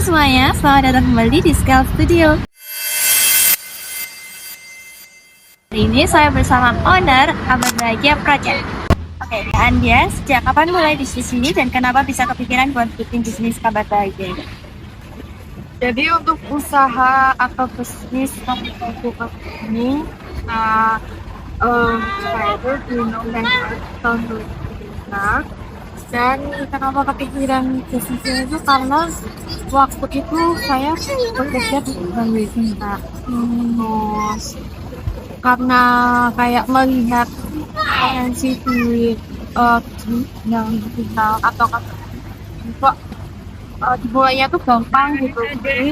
semuanya, selamat datang kembali di Scale Studio. Hari ini saya bersama owner Kabar Bahagia Project. Oke, Kak Andia, sejak kapan mulai di sini dan kenapa bisa kepikiran buat bikin bisnis Kabar Bahagia? Jadi untuk usaha atau bisnis membuka ini, nah, saya itu di November tahun 2005. Dan kenapa kepikiran bisnisnya itu karena waktu itu saya bekerja di bank wisata. Terus karena kayak melihat potensi yang digital atau kok dimulainya tuh gampang gitu, jadi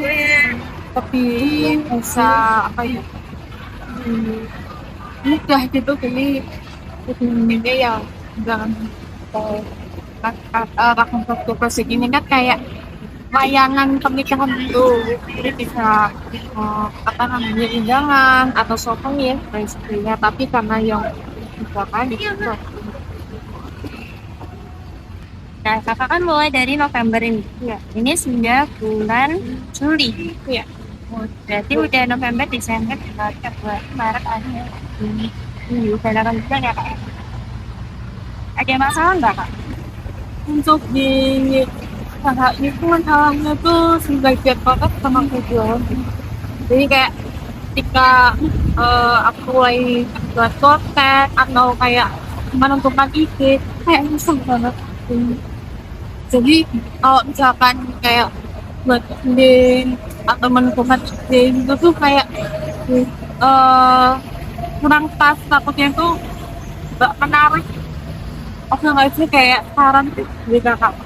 lebih bisa apa ya, mudah gitu, jadi ini yang jangan akan waktu prosesik ini kan kayak layanan pernikahan gitu, jadi bisa apa namanya, undangan atau souvenir dan sebagainya, tapi karena yang misalkan gitu. Nah, kakak kan mulai dari November ini. Ya. Ini sudah bulan Juli. Ya. Berarti udah November, Desember, Februari, Maret, April. Udah 8 bulan ya, Kak? Ada masalah nggak, Kak? Untuk di usaha itu masalahnya tuh sebagian banget sama tujuan. Jadi kayak ketika aku lagi buat konten atau kayak menentukan ide, kayak susah banget. Jadi kalau misalkan kayak buat ide atau menentukan ide itu tuh kayak kurang pas, takutnya tuh nggak menarik. Oke, nggak sih, kayak saran dari kakak.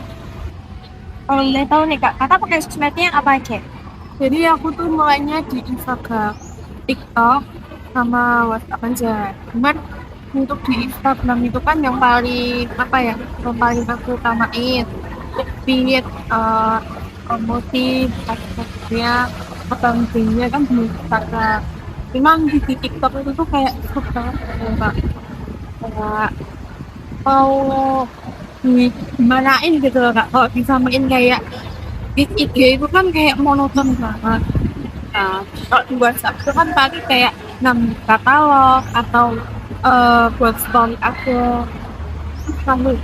Kalau boleh tahu nih, Kak, kakak pakai sosmednya apa aja? Jadi aku tuh mulainya di Instagram, TikTok, sama WhatsApp aja. Cuman untuk di Instagram itu kan yang paling apa ya, yang paling aku utamain feed, promosi, kasusnya, pentingnya kan di Instagram. Memang di TikTok itu tuh kayak susah banget ya, Kak. Kayak mau dimanain gitu loh, Kak. Kalau disamain kayak di IG itu kan kayak monoton banget. Nah, kalau di WhatsApp itu kan tadi kayak katalog atau buat story aja. Kamu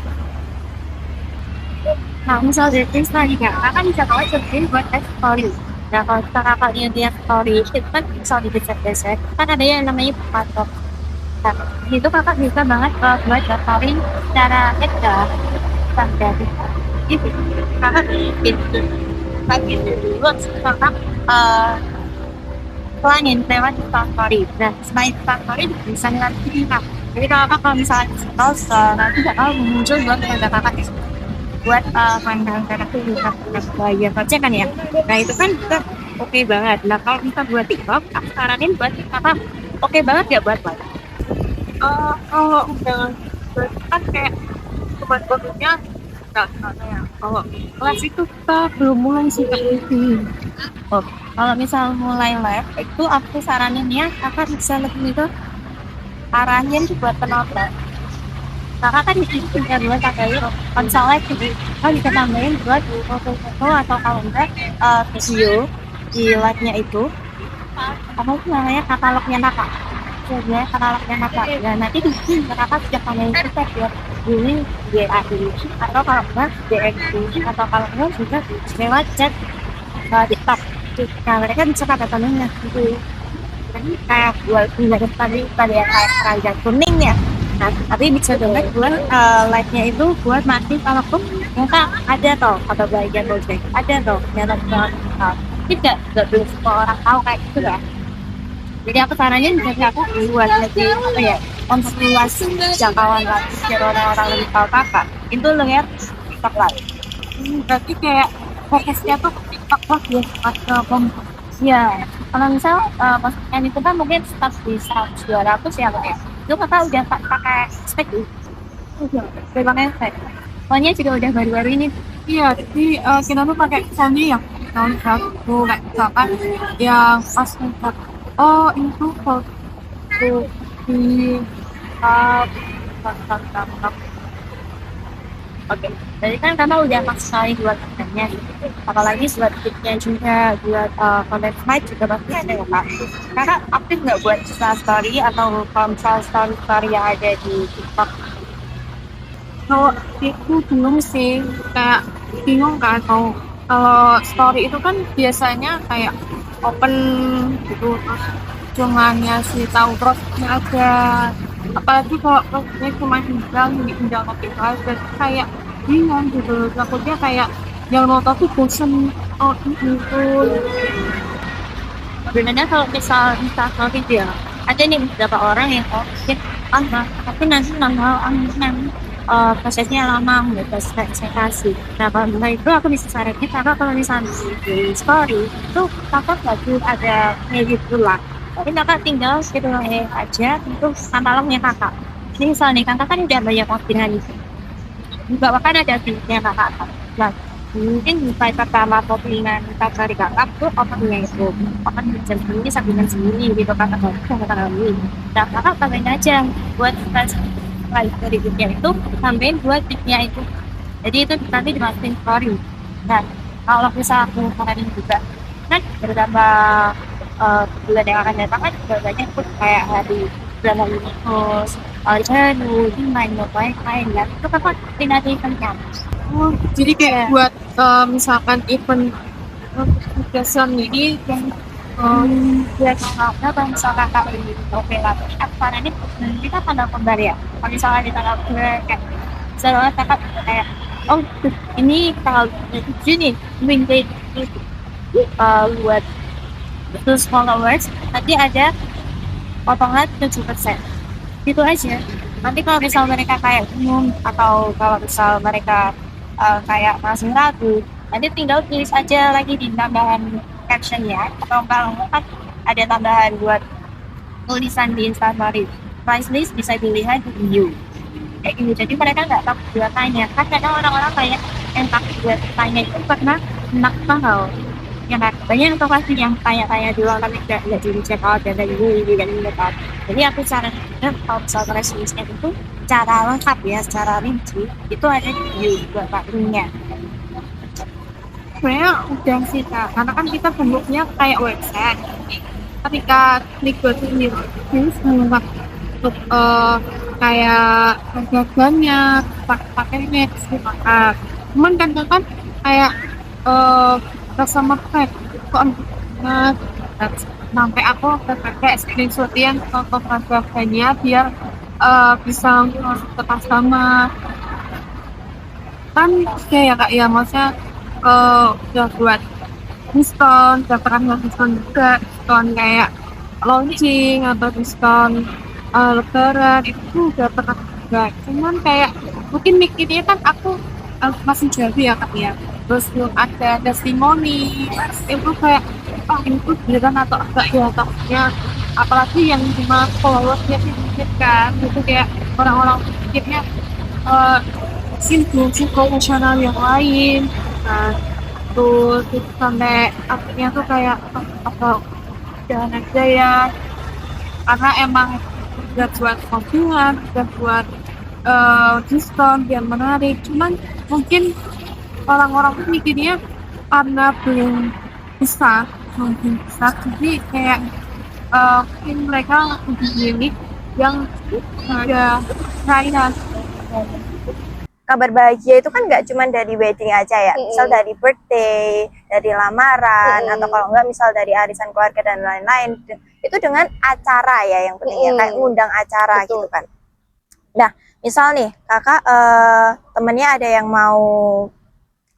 Nah, misal dari Insta nih, Kak, kakak bisa tahu sebutin buat story. Nah, kalau kita kakaknya dia story, itu kan bisa digeser-geser. Kan ada yang namanya patok. Nah, itu kakak bisa banget buat daftarin secara mudah. Sampai itu kakak itu pagi dulu kakak planning lewat story. Nah, selain story bisa nanti kak. Jadi kalau misalnya post nanti bakal muncul buat pada kakak buat pandangan kakak tuh bisa bayar saja kan ya. Nah itu kan kita oke banget. Nah kalau kita buat TikTok, aku saranin buat kakak oke banget ya buat kalau undangan kan kayak cuma bentuknya nggak ya. Kalau kelas itu kita belum mulai sih kayak gitu. Oh, kalau misal mulai live itu aku saraninnya kakak bisa lebih itu arahin buat penonton. Kakak kan di sini punya dua pakai konsol live, jadi kakak bisa tambahin buat foto-foto atau kalau enggak video di live-nya itu. Apa itu namanya katalognya kakak? Jadi katalognya kakak. Ya nanti di sini kakak sudah tambahin kita ya. Ini WA atau kalau enggak DM atau kalau enggak juga lewat chat TikTok. Nah mereka bisa kata temennya gitu. Jadi kayak buat tadi yang kayak kerajaan kuning ya. Nah, tapi bisa juga buat live-nya itu buat mati kalau pun muka ada toh atau bagian project ada toh nyata banget tidak belum semua orang tahu kayak gitu ya. Jadi aku saranin jadi aku buat lebih apa ya, memperluas jangkauan lagi biar orang-orang lebih tahu kakak itu lihat TikTok live. Berarti kayak fokusnya tuh TikTok lah ya, atau Ya, kalau misal postingan itu kan mungkin start di 100-200 ya Kak ya. Itu kakak udah pakai spek tuh? Udah pakai spek. Pokoknya juga udah baru-baru ini. iya. Jadi kita tuh pakai Sony yang tahun 1 kayak misalkan yang pas ngeliat, oh itu foto di Oke, jadi kan kakak udah maksain buat kontennya, apalagi buat tipnya juga, buat konten slide juga pasti ada ya kak. Kakak aktif nggak buat Insta story atau kalau misal story yang ada di TikTok? Kalau itu belum sih, kayak bingung kan kalau story itu kan biasanya kayak open gitu, terus cumannya sih tahu prosesnya aja. Apalagi kalau prosesnya cuma tinggal notif aja, kayak bingung gitu. Takutnya kayak yang nonton tuh bosen gitu. Sebenarnya kalau misal Insta story dia, ada nih beberapa orang yang mungkin tapi nanti prosesnya lama, gitu, saya kasih. Nah, kalau itu aku bisa saranin karena kalau misalnya di story itu kakak bagus ada edit ulang. Tapi kakak tinggal schedule aja itu sama lamanya kakak. Ini misalnya kakak kan udah banyak waktu di bawah kan ada feednya kakak. Nah, mungkin di slide pertama postingan kakak di kakak tuh opennya itu open jam segini sampai jam segini gitu kakak kali. Nah, kakak tambahin aja buat slide dari feednya itu, tambahin buat feednya itu. Jadi itu nanti dimasukin story. Nah, kalau bisa aku saranin juga kan beberapa bulan yang akan datang kan juga banyak tuh kayak hari bulan Agustus, Januari, main lain-lain ya. Itu kakak pindah di eventnya. Oh, jadi kayak Ya. buat misalkan event tugasan ini yang Biar kakaknya kalau misal kakak ini oke lah. Aku saranin kita tanggal kembar ya. Kalau misalnya di tanggal kembar kayak misalnya kakak kayak oh ini tanggal 7 nih, weekday buat terus followers nanti ada potongan 7%. Gitu aja. Nanti kalau misal mereka kayak bingung atau kalau misal mereka kayak masih ragu, nanti tinggal tulis aja lagi di tambahan captionnya atau kalau kan ada tambahan buat tulisan di Instastory. Price list bisa dilihat di view. Kayak gitu. Jadi mereka nggak takut buat tanya. Kan kadang orang-orang kayak yang takut buat tanya itu karena enak mahal. Ya kan, banyak pasti yang tanya-tanya di luar tapi nggak di check out dan dari dan gitu kan. Jadi aku sarannya kalau misal price listnya itu cara lengkap ya, secara rinci itu ada di view buat pastinya. sebenarnya udah sih kak, karena kan kita bentuknya kayak website. Ketika klik button ini semua untuk kayak harganya pakai match maka cuman kan kayak rasa market kok sampai aku pakai screenshot yang foto harganya biar bisa masuk ke customer kan ya kak ya maksudnya udah buat diskon, udah pernah diskon juga, diskon kayak launching atau diskon lebaran itu udah pernah juga. Cuman kayak mungkin mikirnya kan aku masih jauh ya kak ya. Terus belum ada testimoni, itu kayak oh ini tuh beneran atau enggak ya takutnya. Apalagi yang cuma followersnya sedikit kan, itu kayak orang-orang pikirnya mungkin profesional yang lain. Nah, terus sampai akhirnya tuh kayak apa jangan aja ya karena emang udah buat postingan udah buat diskon biar menarik cuman mungkin orang-orang tuh mikirnya karena belum bisa mungkin bisa jadi kayak mungkin mereka lebih milih yang ada perayaan. Kabar bahagia itu kan nggak cuma dari wedding aja ya, misal dari birthday, dari lamaran, atau kalau nggak misal dari arisan keluarga dan lain-lain. Itu dengan acara ya yang penting ya, kayak ngundang acara gitu kan. Nah, misal nih kakak temennya ada yang mau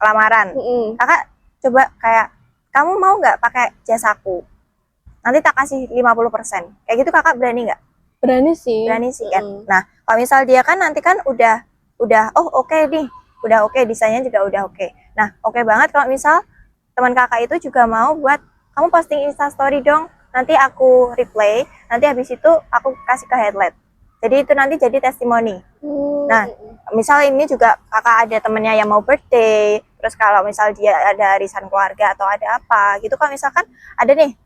lamaran, kakak coba kayak kamu mau nggak pakai jasaku? Nanti tak kasih 50%. Kayak gitu kakak berani nggak? Berani sih. Berani sih kan. Nah, kalau misal dia kan nanti kan udah oh oke nih, udah oke, desainnya juga udah oke. Nah, oke banget kalau misal teman kakak itu juga mau buat kamu posting Instastory dong, nanti aku replay, nanti habis itu aku kasih ke headlight. Jadi itu nanti jadi testimoni. Nah, misal ini juga kakak ada temennya yang mau birthday, terus kalau misal dia ada arisan keluarga atau ada apa gitu, kalau misalkan ada nih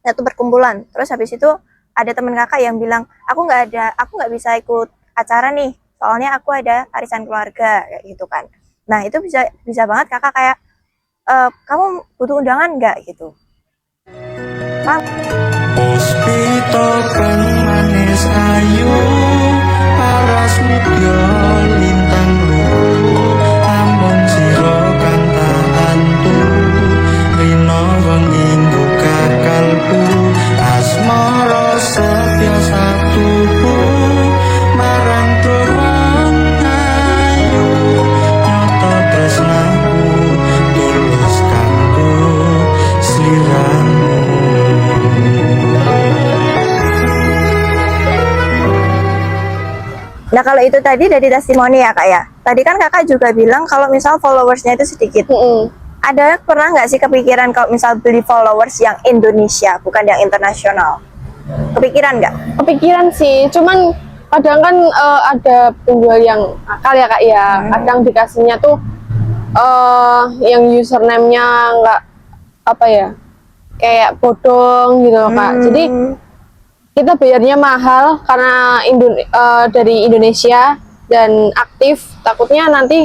satu perkumpulan, terus habis itu ada teman kakak yang bilang aku nggak bisa ikut acara nih, soalnya aku ada arisan keluarga kayak gitu kan. Nah itu bisa banget kakak kayak kamu butuh undangan nggak gitu. Puspito kang manis ayu paras mudya lintang luhu amun sira kang tak antu rina wengi buka kalbu asmara setya satuku marang turang ayu nyata tresnaku tulus kanggo sliramu. Nah kalau itu tadi dari testimoni ya kak ya. Tadi kan kakak juga bilang kalau misal followersnya itu sedikit. Ada pernah nggak sih kepikiran kalau misal beli followers yang Indonesia bukan yang internasional? Kepikiran nggak? Kepikiran sih, cuman kadang kan ada penjual yang akal ya kak ya. Kadang dikasihnya tuh yang username-nya nggak apa ya, kayak bodong gitu loh kak. Jadi kita bayarnya mahal karena dari Indonesia dan aktif, takutnya nanti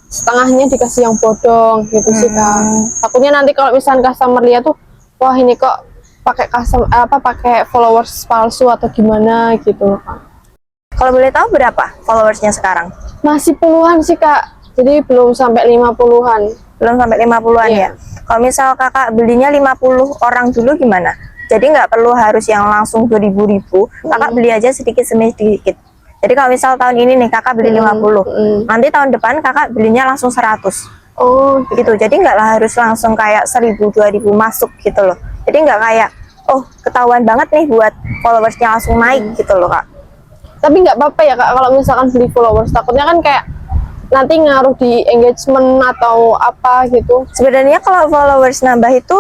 setengahnya dikasih yang bodong gitu sih kak. Takutnya nanti kalau misalnya customer lihat tuh, wah ini kok pakai pakai followers palsu atau gimana gitu loh kak. Kalau boleh tahu berapa followersnya sekarang? Masih puluhan sih kak, jadi belum sampai 50-an. Belum sampai 50-an ya? Kalau misal kakak belinya 50 orang dulu gimana? Jadi nggak perlu harus yang langsung 2000 kakak beli aja sedikit demi sedikit. Jadi kalau misal tahun ini nih kakak beli 50, nanti tahun depan kakak belinya langsung 100. Oh Begitu, jadi nggak harus langsung kayak 1000, 2000 masuk gitu loh. Jadi nggak kayak, oh ketahuan banget nih buat followersnya langsung naik gitu loh kak. tapi nggak apa-apa ya kak kalau misalkan beli followers, takutnya kan kayak nanti ngaruh di engagement atau apa gitu. Sebenarnya kalau followers nambah itu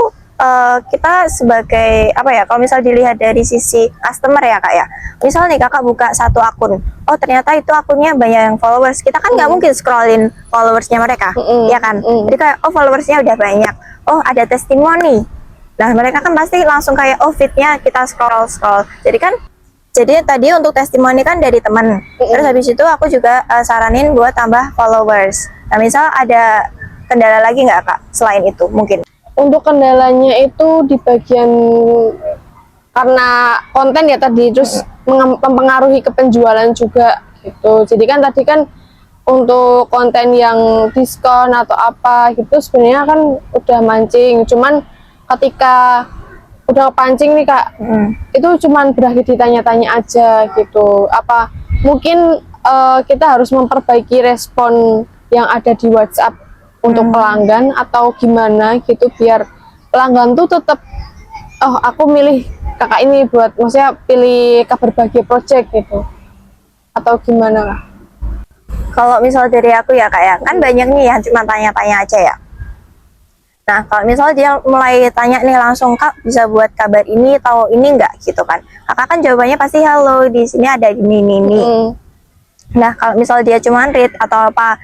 kita sebagai apa ya, kalau misal dilihat dari sisi customer ya kak ya, misal nih kakak buka satu akun, oh ternyata itu akunnya banyak yang followers, kita kan nggak mungkin scrollin followersnya mereka, ya kan. Jadi kayak oh followersnya udah banyak, oh ada testimoni, nah mereka kan pasti langsung kayak oh feednya kita scroll. Jadi tadi untuk testimoni kan dari teman, terus habis itu aku juga saranin buat tambah followers. Nah misal ada kendala lagi nggak kak selain itu mungkin? Untuk kendalanya itu di bagian karena konten ya tadi, terus mempengaruhi ke penjualan juga gitu. Jadi kan tadi kan untuk konten yang diskon atau apa gitu sebenarnya kan udah mancing, cuman ketika udah pancing nih kak, itu cuman berakhir ditanya-tanya aja gitu. Apa mungkin kita harus memperbaiki respon yang ada di WhatsApp untuk pelanggan atau gimana gitu, biar pelanggan tuh tetap oh aku milih kakak ini buat, maksudnya pilih kabar bahagia project gitu atau gimana lah. Kalau misal dari aku ya kak ya, kan banyak nih yang cuma tanya-tanya aja ya. Nah kalau misal dia mulai tanya nih langsung, kak bisa buat kabar ini tahu ini enggak gitu kan, kakak kan jawabannya pasti halo di sini ada ini. Nah kalau misal dia cuma read atau apa,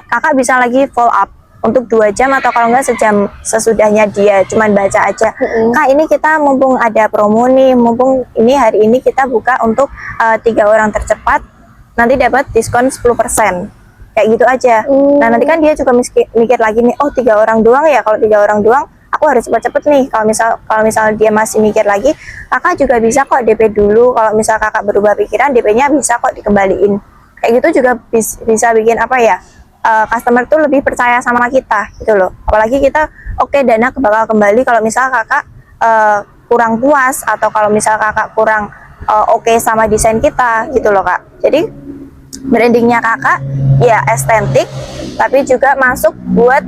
kakak bisa lagi follow up untuk 2 jam atau kalau enggak sejam sesudahnya dia cuman baca aja. Kak ini kita mumpung ada promo nih, mumpung ini hari ini kita buka untuk 3 orang tercepat nanti dapat diskon 10%, kayak gitu aja. Nah nanti kan dia juga mikir lagi nih, oh 3 orang doang ya, kalau 3 orang doang aku harus cepet-cepet nih. Kalau misal dia masih mikir lagi, kakak juga bisa kok DP dulu. Kalau misal kakak berubah pikiran, DP-nya bisa kok dikembaliin. Kayak gitu juga bisa bikin apa ya, customer tuh lebih percaya sama kita gitu loh. Apalagi kita oke, dana bakal kembali kalau misal kakak kurang puas atau kalau misal kakak kurang oke sama desain kita gitu loh kak. Jadi brandingnya kakak ya estetik tapi juga masuk buat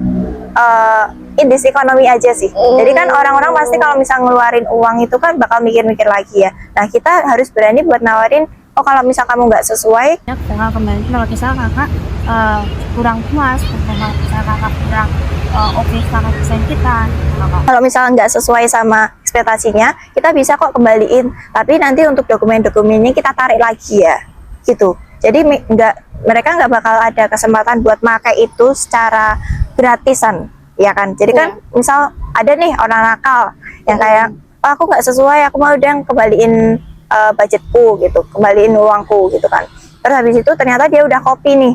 in this economy aja sih. Jadi kan orang-orang pasti kalau misal ngeluarin uang itu kan bakal mikir-mikir lagi ya. Nah kita harus berani buat nawarin, oh kalau misal kamu nggak sesuai, bakal kembali kalau misal kakak kurang puas, kalau misal kakak kurang oke sama desain kita. kalau misalnya nggak sesuai sama ekspektasinya, kita bisa kok kembaliin. Tapi nanti untuk dokumen-dokumennya kita tarik lagi ya, gitu. Jadi mereka nggak bakal ada kesempatan buat pakai itu secara gratisan, ya kan? Jadi kan misal ada nih orang nakal yang kayak, oh, aku nggak sesuai, aku mau udah kembaliin budgetku gitu, kembaliin uangku gitu kan. terus habis itu ternyata dia udah copy nih.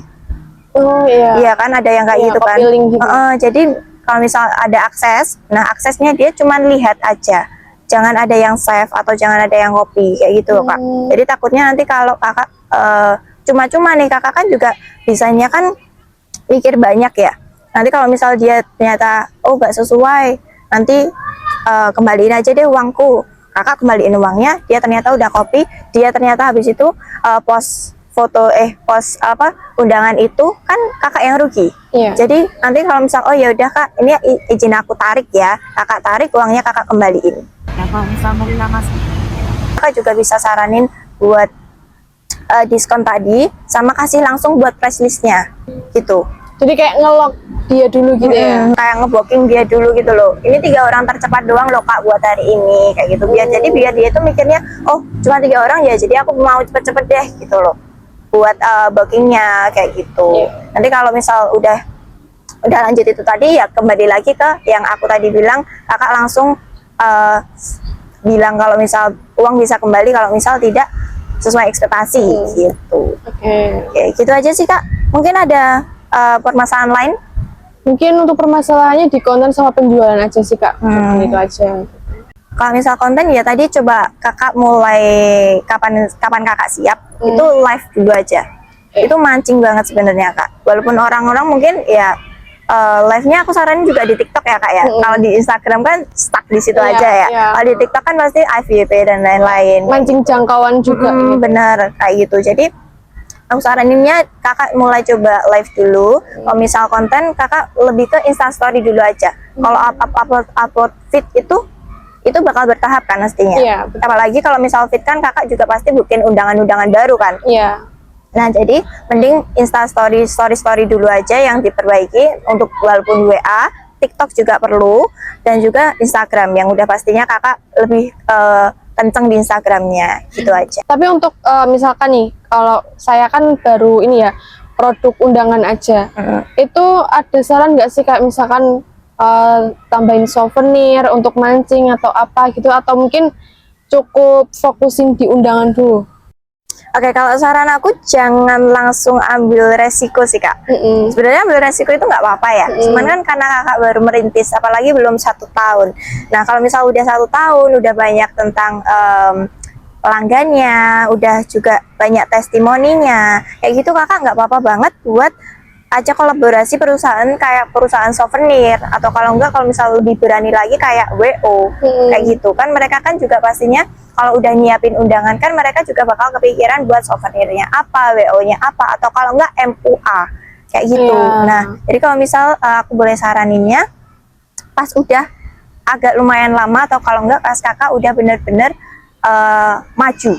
Oh iya. Iya kan, ada yang kayak Iya, gitu kan. copy link gitu. Jadi kalau misal ada akses, nah aksesnya dia cuman lihat aja, jangan ada yang save atau jangan ada yang copy kayak gitu loh Kak. Jadi takutnya nanti kalau kakak cuma-cuma nih, kakak kan juga bisanya kan mikir banyak ya. Nanti kalau misal dia ternyata nggak sesuai, nanti kembaliin aja deh uangku. Kakak kembaliin uangnya, dia ternyata udah copy, dia ternyata habis itu post foto post undangan itu, kan kakak yang rugi. Iya. Jadi nanti kalau misal ya udah Kak, ini izin aku tarik ya, kakak tarik uangnya, kakak kembaliin. Nah, kalau misal mau mas, Kakak juga bisa saranin buat diskon tadi, sama kasih langsung buat price listnya gitu. Jadi kayak ngelok dia dulu gitu ya. Kayak ngeblocking dia dulu gitu loh. Ini 3 orang tercepat doang loh Kak buat hari ini kayak gitu. Biar dia itu mikirnya, oh cuma 3 orang ya, jadi aku mau cepet-cepet deh gitu loh buat bookingnya kayak gitu. Nanti kalau misal udah lanjut itu tadi ya, kembali lagi ke yang aku tadi bilang, kakak langsung bilang kalau misal uang bisa kembali kalau misal tidak sesuai ekspektasi gitu. Oke, gitu aja sih Kak. Mungkin ada permasalahan lain? Mungkin untuk permasalahannya di konten sama penjualan aja sih Kak. Gitu aja. Kalau misal konten ya tadi coba kakak mulai kapan kakak siap, itu live dulu aja. Itu mancing banget sebenarnya Kak. Walaupun orang-orang mungkin ya live-nya aku saranin juga di TikTok ya Kak ya. Kalau di Instagram kan stuck di situ aja ya. Kalau di TikTok kan pasti FYP dan lain-lain. Mancing jangkauan juga. Bener kayak gitu. Jadi aku saraninnya kakak mulai coba live dulu. Kalau misal konten kakak lebih ke Instastory dulu aja. Kalau upload feed itu bakal bertahap kan pastinya. Apalagi kalau misal feed kan kakak juga pasti bikin undangan-undangan baru kan. Nah jadi mending story dulu aja yang diperbaiki untuk walaupun WA, TikTok juga perlu, dan juga Instagram yang udah pastinya kakak lebih kenceng di Instagramnya gitu aja. Tapi untuk misalkan nih, kalau saya kan baru ini ya produk undangan aja, itu ada saran nggak sih kayak misalkan tambahin souvenir untuk mancing atau apa gitu, atau mungkin cukup fokusin di undangan dulu? Oke, kalau saran aku jangan langsung ambil resiko sih Kak. Sebenarnya ambil resiko itu nggak apa-apa ya. Cuman kan karena kakak baru merintis, apalagi belum 1 tahun. Nah kalau misal udah 1 tahun, udah banyak tentang pelanggannya, udah juga banyak testimoninya, kayak gitu kakak nggak apa-apa banget buat aja kolaborasi perusahaan kayak perusahaan souvenir, atau kalau enggak, kalau misal lebih berani lagi kayak WO kayak gitu kan. Mereka kan juga pastinya kalau udah nyiapin undangan kan mereka juga bakal kepikiran buat souvenirnya apa, WO-nya apa, atau kalau enggak MUA kayak gitu. Nah jadi kalau misal aku boleh saraninnya pas udah agak lumayan lama, atau kalau enggak pas kakak udah bener-bener maju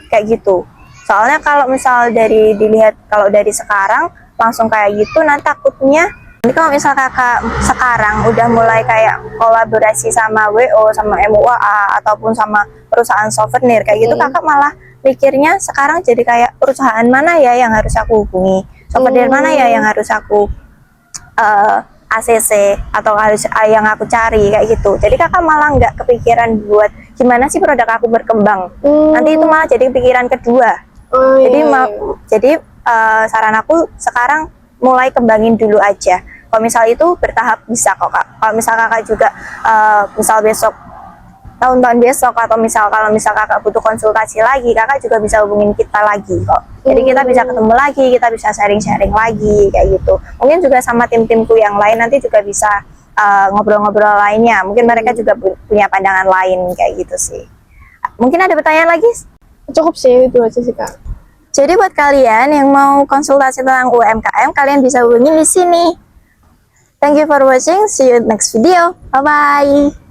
kayak gitu. Soalnya kalau misal dilihat kalau dari sekarang langsung kayak gitu, nanti takutnya nanti kalau misal kakak sekarang udah mulai kayak kolaborasi sama WO, sama MUA ataupun sama perusahaan souvenir kayak gitu, kakak malah mikirnya sekarang jadi kayak perusahaan mana ya yang harus aku hubungi, souvenir mana ya yang harus aku ACC atau harus yang aku cari kayak gitu. Jadi kakak malah nggak kepikiran buat gimana sih produk aku berkembang. Nanti itu malah jadi pikiran kedua. Jadi saran aku sekarang mulai kembangin dulu aja. Kalau misal itu bertahap bisa kok Kak. Kalau misal kakak juga misal besok, tahun-tahun besok, atau kalau misal kakak butuh konsultasi lagi, kakak juga bisa hubungin kita lagi kok. Jadi kita bisa ketemu lagi, kita bisa sharing-sharing lagi kayak gitu. Mungkin juga sama tim-timku yang lain nanti juga bisa ngobrol-ngobrol lainnya. Mungkin mereka juga punya pandangan lain kayak gitu sih. Mungkin ada pertanyaan lagi? Cukup sih, itu aja sih Kak. Jadi buat kalian yang mau konsultasi tentang UMKM, kalian bisa hubungi di sini. Thank you for watching. See you next video. Bye bye.